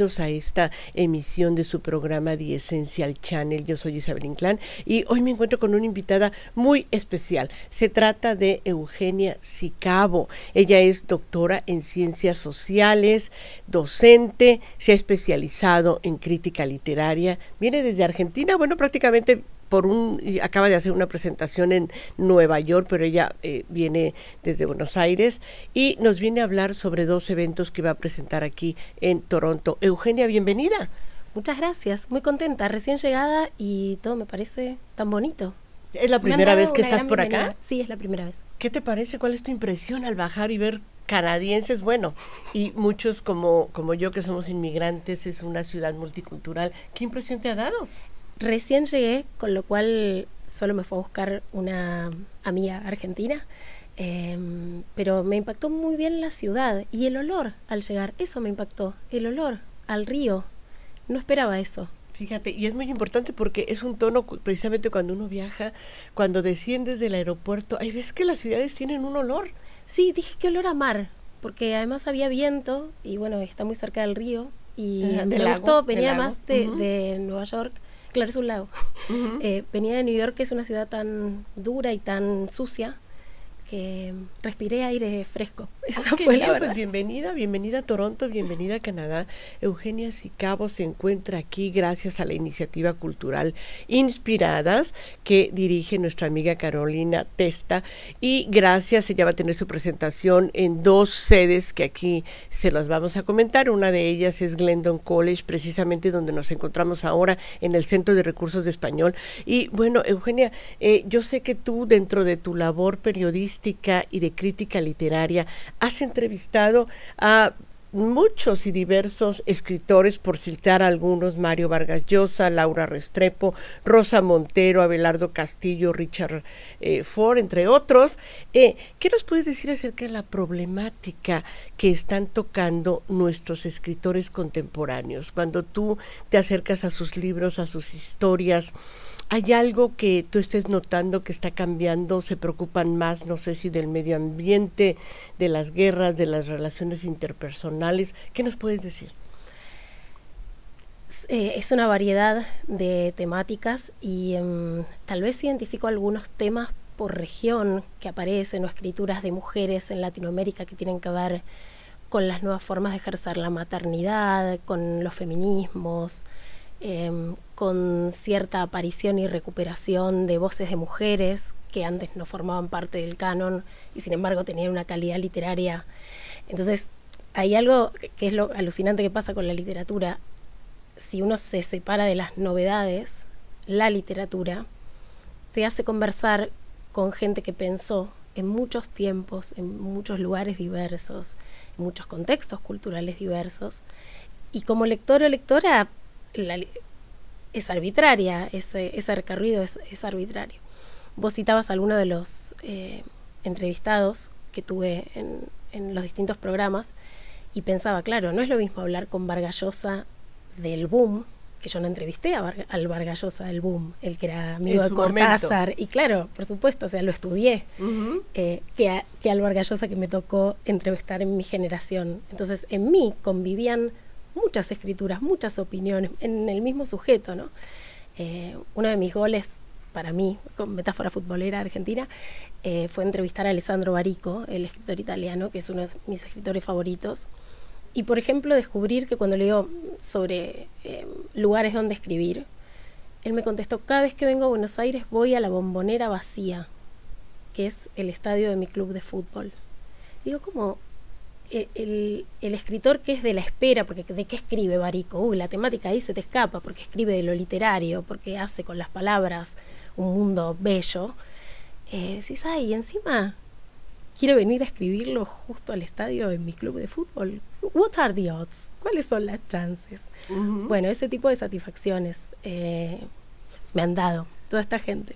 bienvenidos a esta emisión de su programa The Essential Channel. Yo soy Isabel Inclán y hoy me encuentro con una invitada muy especial. Se trata de Eugenia Sicabo. Ella es doctora en Ciencias Sociales, docente, se ha especializado en crítica literaria, viene desde Argentina, bueno, prácticamente acaba de hacer una presentación en Nueva York, pero ella viene desde Buenos Aires y nos viene a hablar sobre dos eventos que va a presentar aquí en Toronto. Eugenia, bienvenida. Muchas gracias, muy contenta, recién llegada y todo me parece tan bonito. ¿Es la primera vez que estás por acá? Sí, es la primera vez. ¿Qué te parece? ¿Cuál es tu impresión al bajar y ver canadienses? Bueno, y muchos como yo que somos inmigrantes, es una ciudad multicultural. ¿Qué impresión te ha dado? Recién llegué, con lo cual solo me fue a buscar una amiga argentina, pero me impactó muy bien la ciudad y el olor al llegar, eso me impactó, el olor al río, no esperaba eso. Fíjate, y es muy importante porque es un tono, precisamente cuando uno viaja, cuando desciendes del aeropuerto, hay veces que las ciudades tienen un olor. Sí, dije que olor a mar, porque además había viento y bueno, está muy cerca del río y me gustó, venía además de Nueva York. Claro, es un lago. Venía de New York, que es una ciudad tan dura y tan sucia, que respiré aire fresco. Esa fue la verdad. Pues bienvenida a Toronto, bienvenida a Canadá. Eugenia Sicabo se encuentra aquí gracias a la iniciativa cultural Inspiradas, que dirige nuestra amiga Carolina Testa, y gracias, ella va a tener su presentación en dos sedes que aquí se las vamos a comentar. Una de ellas es Glendon College, precisamente donde nos encontramos ahora, en el Centro de Recursos de Español. Y bueno, Eugenia, yo sé que tú, dentro de tu labor periodística y de crítica literaria, has entrevistado a muchos y diversos escritores, por citar algunos: Mario Vargas Llosa, Laura Restrepo, Rosa Montero, Abelardo Castillo, Richard Ford, entre otros. ¿Qué nos puedes decir acerca de la problemática que están tocando nuestros escritores contemporáneos? Cuando tú te acercas a sus libros, a sus historias, ¿hay algo que tú estés notando que está cambiando? ¿Se preocupan más, no sé si del medio ambiente, de las guerras, de las relaciones interpersonales? ¿Qué nos puedes decir? Es una variedad de temáticas y tal vez identifico algunos temas por región que aparecen, o escrituras de mujeres en Latinoamérica que tienen que ver con las nuevas formas de ejercer la maternidad, con los feminismos, con cierta aparición y recuperación de voces de mujeres que antes no formaban parte del canon y sin embargo tenían una calidad literaria. Entonces hay algo que es lo alucinante que pasa con la literatura. Si uno se separa de las novedades, la literatura te hace conversar con gente que pensó en muchos tiempos, en muchos lugares diversos, en muchos contextos culturales diversos, y como lector o lectora es arbitraria, ese recorrido es arbitrario. Vos citabas a alguno de los entrevistados que tuve en los distintos programas y pensaba, claro, no es lo mismo hablar con Vargas Llosa del boom, que yo no entrevisté al Vargas Llosa del boom, el que era amigo de Cortázar, momento. Y claro, por supuesto, o sea, lo estudié, que al Vargas Llosa que me tocó entrevistar en mi generación. Entonces, en mí convivían muchas escrituras, muchas opiniones en el mismo sujeto, ¿no? Uno de mis goles, para mí, con metáfora futbolera argentina, fue entrevistar a Alessandro Barico, el escritor italiano, que es uno de mis escritores favoritos. Y, por ejemplo, descubrir que cuando leo sobre lugares donde escribir, él me contestó: cada vez que vengo a Buenos Aires voy a la Bombonera Vacía, que es el estadio de mi club de fútbol. Digo, ¿cómo? El escritor que es de la espera, porque ¿de qué escribe Barico? La temática ahí se te escapa, porque escribe de lo literario, porque hace con las palabras un mundo bello. Decís, ay, encima quiero venir a escribirlo justo al estadio de mi club de fútbol. What are the odds? ¿Cuáles son las chances? Bueno, ese tipo de satisfacciones me han dado toda esta gente.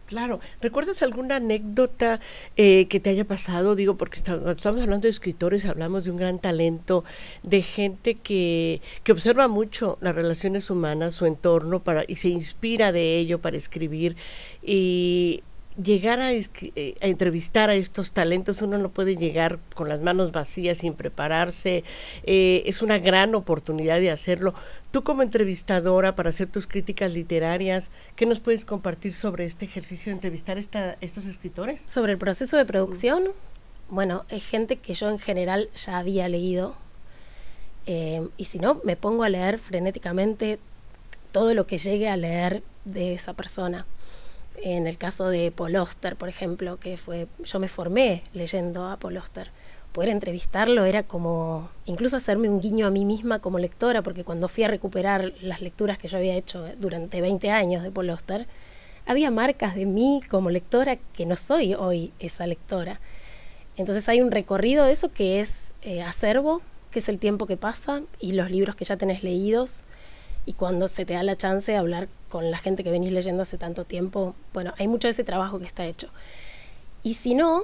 Claro. ¿Recuerdas alguna anécdota que te haya pasado? Digo, porque estamos hablando de escritores, hablamos de un gran talento, de gente que observa mucho las relaciones humanas, su entorno, y se inspira de ello para escribir. Y llegar a entrevistar a estos talentos, uno no puede llegar con las manos vacías sin prepararse, es una gran oportunidad de hacerlo. Tú como entrevistadora, para hacer tus críticas literarias, ¿qué nos puedes compartir sobre este ejercicio de entrevistar estos escritores? Sobre el proceso de producción, bueno, es gente que yo en general ya había leído, y si no, me pongo a leer frenéticamente todo lo que llegue a leer de esa persona. En el caso de Paul Auster, por ejemplo, yo me formé leyendo a Paul Auster. Poder entrevistarlo era como, incluso hacerme un guiño a mí misma como lectora, porque cuando fui a recuperar las lecturas que yo había hecho durante 20 años de Paul Auster, había marcas de mí como lectora que no soy hoy esa lectora. Entonces hay un recorrido de eso que es acervo, que es el tiempo que pasa, y los libros que ya tenés leídos, y cuando se te da la chance de hablar con la gente que venís leyendo hace tanto tiempo, bueno, hay mucho de ese trabajo que está hecho. Y si no,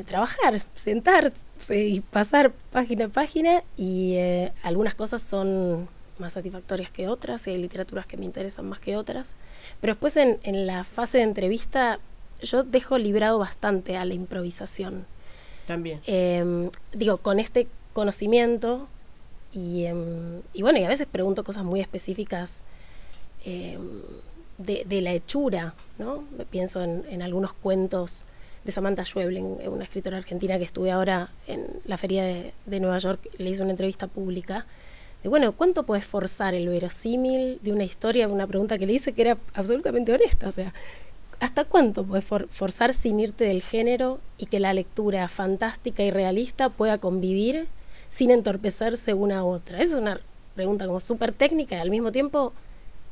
trabajar, sentarse y pasar página a página, y algunas cosas son más satisfactorias que otras, y hay literaturas que me interesan más que otras, pero después en la fase de entrevista yo dejo librado bastante a la improvisación. También. Digo, con este conocimiento, y bueno, y a veces pregunto cosas muy específicas de la hechura, ¿no? Pienso en algunos cuentos de Samantha Schweblin, una escritora argentina que estuve ahora en la feria de Nueva York, le hice una entrevista pública, de bueno, ¿cuánto puedes forzar el verosímil de una historia? Una pregunta que le hice que era absolutamente honesta, o sea, ¿hasta cuánto puedes forzar sin irte del género y que la lectura fantástica y realista pueda convivir sin entorpecerse una a otra? Esa es una pregunta como súper técnica y al mismo tiempo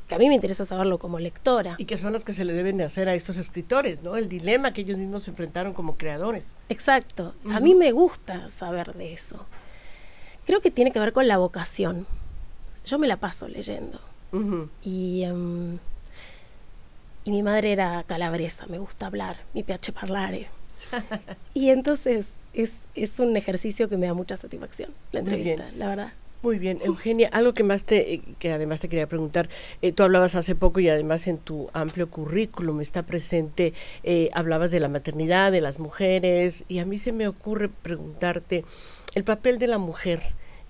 que a mí me interesa saberlo como lectora. Y que son los que se le deben de hacer a estos escritores, ¿no? El dilema que ellos mismos se enfrentaron como creadores. Exacto. A mí me gusta saber de eso. Creo que tiene que ver con la vocación. Yo me la paso leyendo. Y mi madre era calabresa, me gusta hablar, mi piace parlare. Y entonces es un ejercicio que me da mucha satisfacción, la entrevista, la verdad. Muy bien, Eugenia, algo que además te quería preguntar, tú hablabas hace poco y además en tu amplio currículum está presente, hablabas de la maternidad, de las mujeres, y a mí se me ocurre preguntarte el papel de la mujer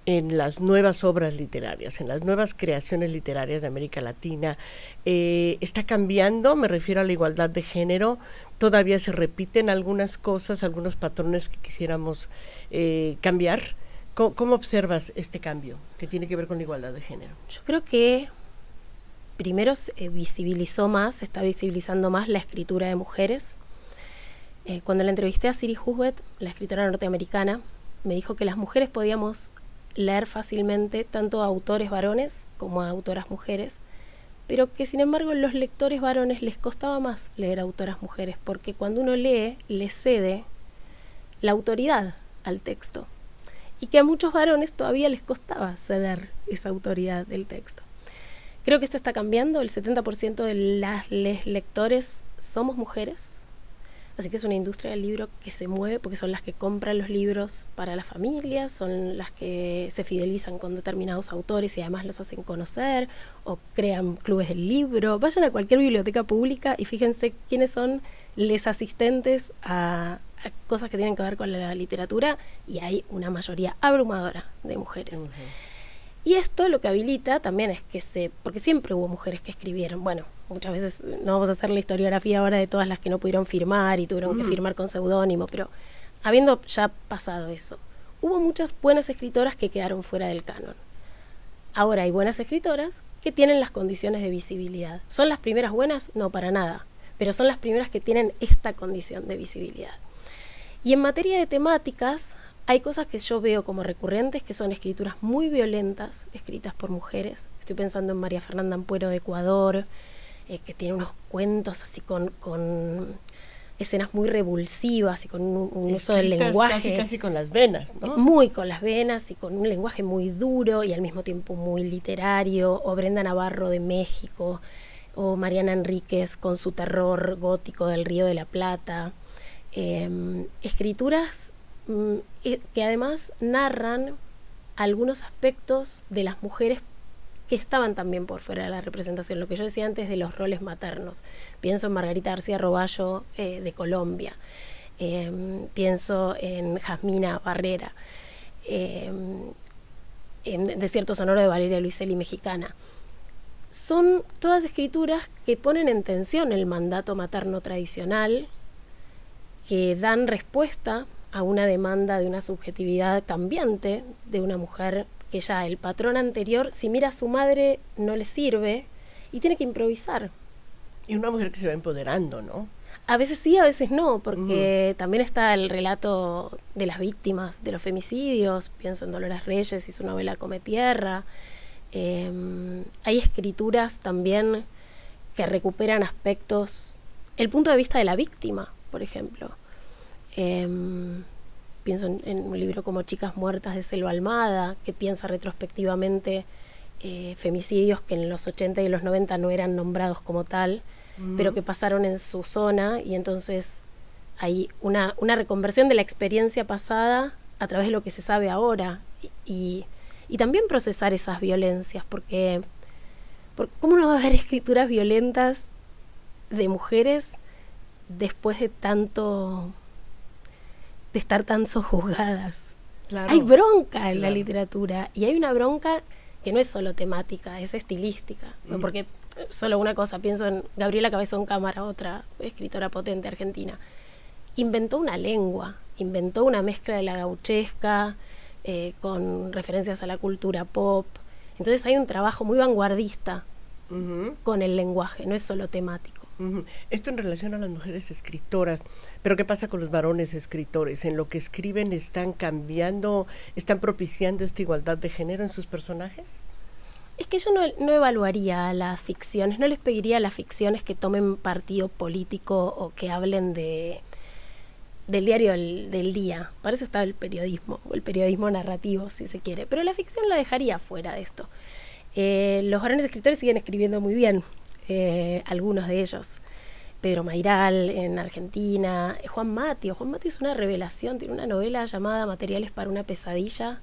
en las nuevas obras literarias, en las nuevas creaciones literarias de América Latina. ¿Está cambiando? Me refiero a la igualdad de género. ¿Todavía se repiten algunas cosas, algunos patrones que quisiéramos cambiar? ¿Cómo observas este cambio que tiene que ver con la igualdad de género? Yo creo que primero se está visibilizando más la escritura de mujeres. Cuando la entrevisté a Siri Husbeth, la escritora norteamericana, me dijo que las mujeres podíamos leer fácilmente tanto a autores varones como a autoras mujeres, pero que sin embargo a los lectores varones les costaba más leer a autoras mujeres, porque cuando uno lee, le cede la autoridad al texto, y que a muchos varones todavía les costaba ceder esa autoridad del texto. Creo que esto está cambiando, el 70% de las lectores somos mujeres, así que es una industria del libro que se mueve porque son las que compran los libros para las familias, son las que se fidelizan con determinados autores y además los hacen conocer o crean clubes del libro. Vayan a cualquier biblioteca pública y fíjense quiénes son les asistentes a cosas que tienen que ver con la literatura, y hay una mayoría abrumadora de mujeres. Y esto lo que habilita también es que porque siempre hubo mujeres que escribieron, bueno, muchas veces no vamos a hacer la historiografía ahora de todas las que no pudieron firmar y tuvieron que firmar con seudónimo, pero habiendo ya pasado eso, hubo muchas buenas escritoras que quedaron fuera del canon. Ahora hay buenas escritoras que tienen las condiciones de visibilidad. ¿Son las primeras buenas? No, para nada, pero son las primeras que tienen esta condición de visibilidad. Y en materia de temáticas, hay cosas que yo veo como recurrentes, que son escrituras muy violentas, escritas por mujeres. Estoy pensando en María Fernanda Ampuero de Ecuador, que tiene unos cuentos así con escenas muy revulsivas y con un uso del lenguaje. Casi con las venas, ¿no? Muy con las venas y con un lenguaje muy duro y al mismo tiempo muy literario. O Brenda Navarro de México, o Mariana Enríquez con su terror gótico del Río de la Plata. Escrituras que además narran algunos aspectos de las mujeres que estaban también por fuera de la representación, lo que yo decía antes de los roles maternos. Pienso en Margarita García Roballo de Colombia, pienso en Jasmina Barrera, en Desierto Sonoro de Valeria Luiselli, mexicana. Son todas escrituras que ponen en tensión el mandato materno tradicional, que dan respuesta a una demanda de una subjetividad cambiante de una mujer que ya el patrón anterior, si mira a su madre, no le sirve y tiene que improvisar. Y una mujer que se va empoderando, ¿no? A veces sí, a veces no, porque también está el relato de las víctimas de los femicidios. Pienso en Dolores Reyes y su novela Come Tierra. Hay escrituras también que recuperan aspectos, el punto de vista de la víctima, por ejemplo. Pienso en un libro como Chicas Muertas de Selva Almada, que piensa retrospectivamente femicidios que en los 80 y los 90 no eran nombrados como tal, pero que pasaron en su zona, y entonces hay una reconversión de la experiencia pasada a través de lo que se sabe ahora, y también procesar esas violencias, porque ¿cómo no va a haber escrituras violentas de mujeres después de estar tan sojuzgadas? Claro. Hay bronca en la literatura, y hay una bronca que no es solo temática, es estilística, ¿no? Porque solo una cosa, pienso en Gabriela Cabezón Cámara, otra escritora potente argentina, inventó una lengua, inventó una mezcla de la gauchesca con referencias a la cultura pop. Entonces hay un trabajo muy vanguardista con el lenguaje, no es solo temático. Esto en relación a las mujeres escritoras, pero ¿qué pasa con los varones escritores? ¿En lo que escriben están cambiando, están propiciando esta igualdad de género en sus personajes? Es que yo no evaluaría las ficciones, no les pediría a las ficciones que tomen partido político o que hablen del diario del día. Para eso está el periodismo, o el periodismo narrativo, si se quiere. Pero la ficción la dejaría fuera de esto. Los varones escritores siguen escribiendo muy bien, algunos de ellos. Pedro Mairal en Argentina, Juan Mati es una revelación, tiene una novela llamada Materiales para una pesadilla,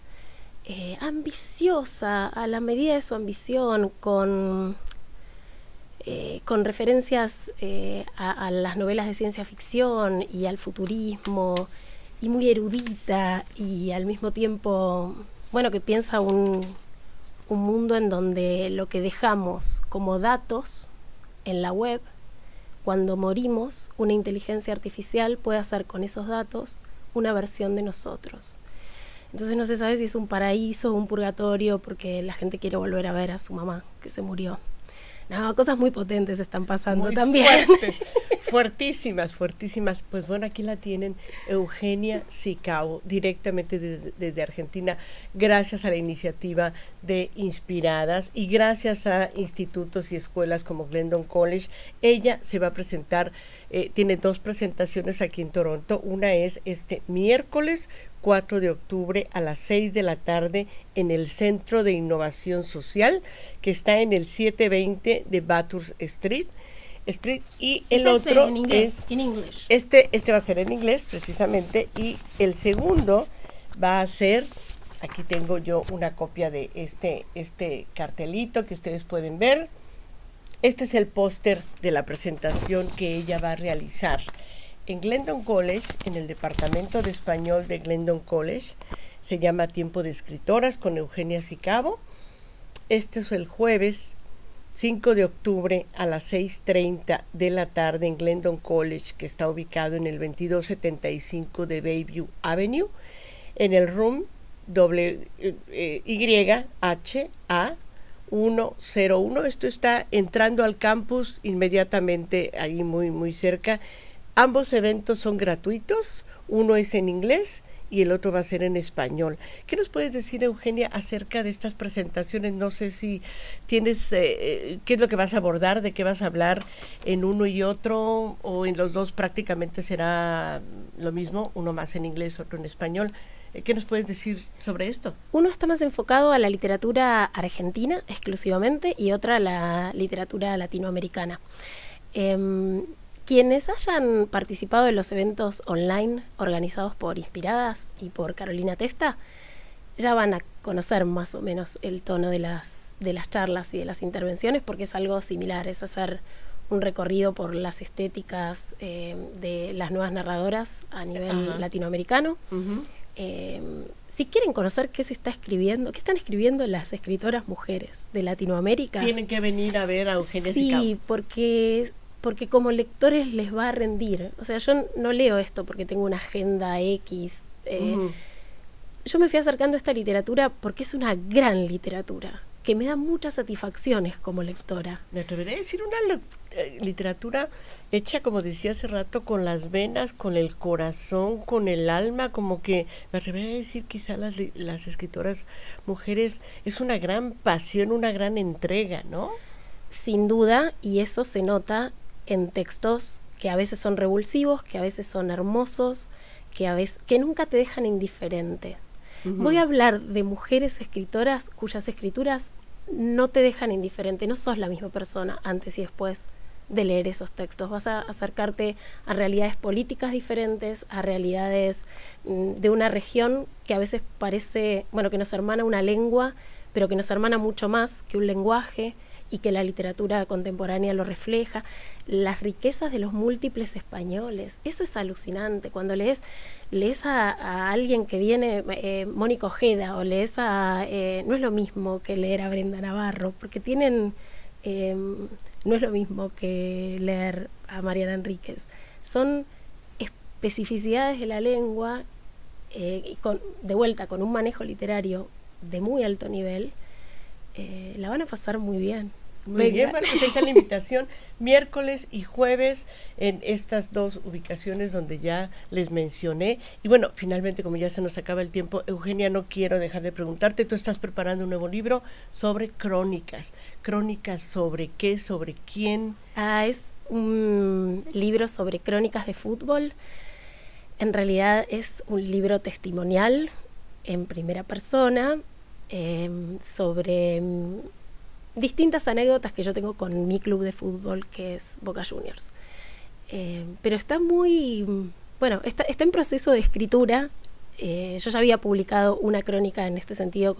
ambiciosa a la medida de su ambición, con referencias a las novelas de ciencia ficción y al futurismo, y muy erudita, y al mismo tiempo, bueno, que piensa un mundo en donde lo que dejamos como datos en la web, cuando morimos, una inteligencia artificial puede hacer con esos datos una versión de nosotros. Entonces no se sabe si es un paraíso o un purgatorio, porque la gente quiere volver a ver a su mamá que se murió. No, cosas muy potentes están pasando muy también. Fuertísimas. Pues bueno, aquí la tienen, Eugenia Sicabo, directamente desde Argentina, gracias a la iniciativa de Inspiradas y gracias a institutos y escuelas como Glendon College. Ella se va a presentar, tiene 2 presentaciones aquí en Toronto. Una es este miércoles 4 de octubre a las 6 de la tarde en el Centro de Innovación Social, que está en el 720 de Bathurst Street, y el otro en inglés, este va a ser en inglés precisamente, y el segundo va a ser, aquí tengo yo una copia de este cartelito que ustedes pueden ver. Este es el póster de la presentación que ella va a realizar en Glendon College, en el departamento de español de Glendon College. Se llama Tiempo de Escritoras con Eugenia Sicabo. Este es el jueves 5 de octubre a las 6:30 de la tarde en Glendon College, que está ubicado en el 2275 de Bayview Avenue, en el room YHA101. Esto está entrando al campus inmediatamente, ahí muy, muy cerca. Ambos eventos son gratuitos, uno es en inglés y el otro va a ser en español. ¿Qué nos puedes decir, Eugenia, acerca de estas presentaciones? No sé si tienes, ¿qué es lo que vas a abordar? ¿De qué vas a hablar en uno y otro? ¿O en los dos prácticamente será lo mismo, uno más en inglés, otro en español? ¿Qué nos puedes decir sobre esto? Uno está más enfocado a la literatura argentina exclusivamente y otra a la literatura latinoamericana. Quienes hayan participado en los eventos online organizados por Inspiradas y por Carolina Testa ya van a conocer más o menos el tono de las de las charlas y de las intervenciones, porque es algo similar, es hacer un recorrido por las estéticas de las nuevas narradoras a nivel latinoamericano. Si quieren conocer qué se está escribiendo, qué están escribiendo las escritoras mujeres de Latinoamérica, tienen que venir a ver a Eugenia Sicabo. Sí, porque como lectores les va a rendir. O sea, yo no leo esto porque tengo una agenda X. Yo me fui acercando a esta literatura porque es una gran literatura, que me da muchas satisfacciones como lectora. Me atreveré a decir una literatura hecha, como decía hace rato, con las venas, con el corazón, con el alma, como que me atreveré a decir quizá las escritoras mujeres es una gran pasión, una gran entrega, ¿no? Sin duda, y eso se nota en textos que a veces son revulsivos, que a veces son hermosos, que nunca te dejan indiferente. Voy a hablar de mujeres escritoras cuyas escrituras no te dejan indiferente, no sos la misma persona antes y después de leer esos textos. Vas a acercarte a realidades políticas diferentes, a realidades de una región que a veces parece, bueno, que nos hermana una lengua, pero que nos hermana mucho más que un lenguaje, y que la literatura contemporánea lo refleja, las riquezas de los múltiples españoles. Eso es alucinante. Cuando lees a alguien que viene, Mónica Ojeda, o lees no es lo mismo que leer a Brenda Navarro, porque tienen, no es lo mismo que leer a Mariana Enríquez. Son especificidades de la lengua, y de vuelta, con un manejo literario de muy alto nivel. La van a pasar muy bien. Muy bien, bueno, pues ahí está la invitación, miércoles y jueves en estas dos ubicaciones donde ya les mencioné. Y bueno, finalmente, como ya se nos acaba el tiempo, Eugenia, no quiero dejar de preguntarte, tú estás preparando un nuevo libro sobre crónicas. ¿Crónicas sobre qué? ¿Sobre quién? Es un libro sobre crónicas de fútbol. En realidad es un libro testimonial en primera persona, sobre distintas anécdotas que yo tengo con mi club de fútbol, que es Boca Juniors. Pero está muy, bueno, está en proceso de escritura. Yo ya había publicado una crónica en este sentido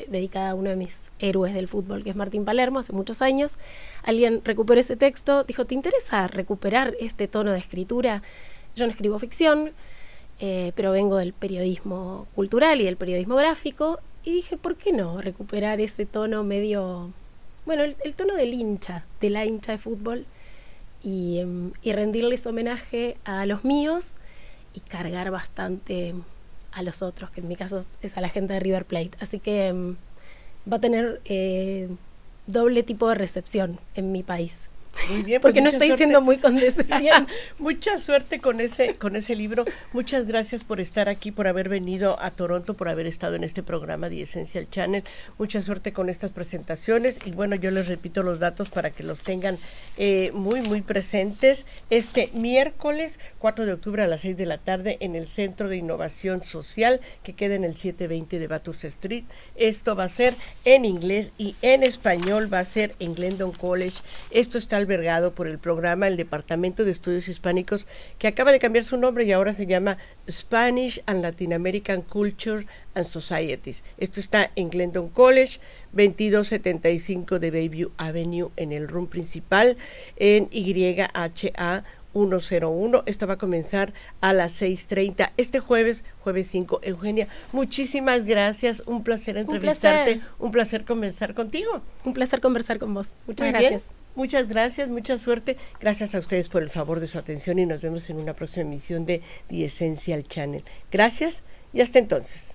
dedicada a uno de mis héroes del fútbol, que es Martín Palermo, hace muchos años. Alguien recuperó ese texto, dijo, ¿te interesa recuperar este tono de escritura? Yo no escribo ficción, pero vengo del periodismo cultural y del periodismo gráfico, y dije, ¿por qué no recuperar ese tono medio, bueno, el tono del hincha, de la hincha de fútbol, y rendirles homenaje a los míos y cargar bastante a los otros, que en mi caso es a la gente de River Plate. Así que va a tener doble tipo de recepción en mi país. Muy bien, porque no estoy siendo muy condescendiente. Mucha suerte con ese libro. Muchas gracias por estar aquí, por haber venido a Toronto, por haber estado en este programa de Essential Channel. Mucha suerte con estas presentaciones, y bueno, yo les repito los datos para que los tengan muy presentes. Este miércoles 4 de octubre a las 6 de la tarde en el Centro de Innovación Social, que queda en el 720 de Bathurst Street. Esto va a ser en inglés y en español, va a ser en Glendon College. Esto está albergado por el programa, el Departamento de Estudios Hispánicos, que acaba de cambiar su nombre y ahora se llama Spanish and Latin American Culture and Societies. Esto está en Glendon College, 2275 de Bayview Avenue, en el room principal, en YHA 101. Esto va a comenzar a las 6:30 este jueves 5. Eugenia, muchísimas gracias, un placer entrevistarte, un placer conversar contigo. Un placer conversar con vos. Muchas gracias. Bien. Muchas gracias, mucha suerte. Gracias a ustedes por el favor de su atención, y nos vemos en una próxima emisión de The Essential Channel. Gracias y hasta entonces.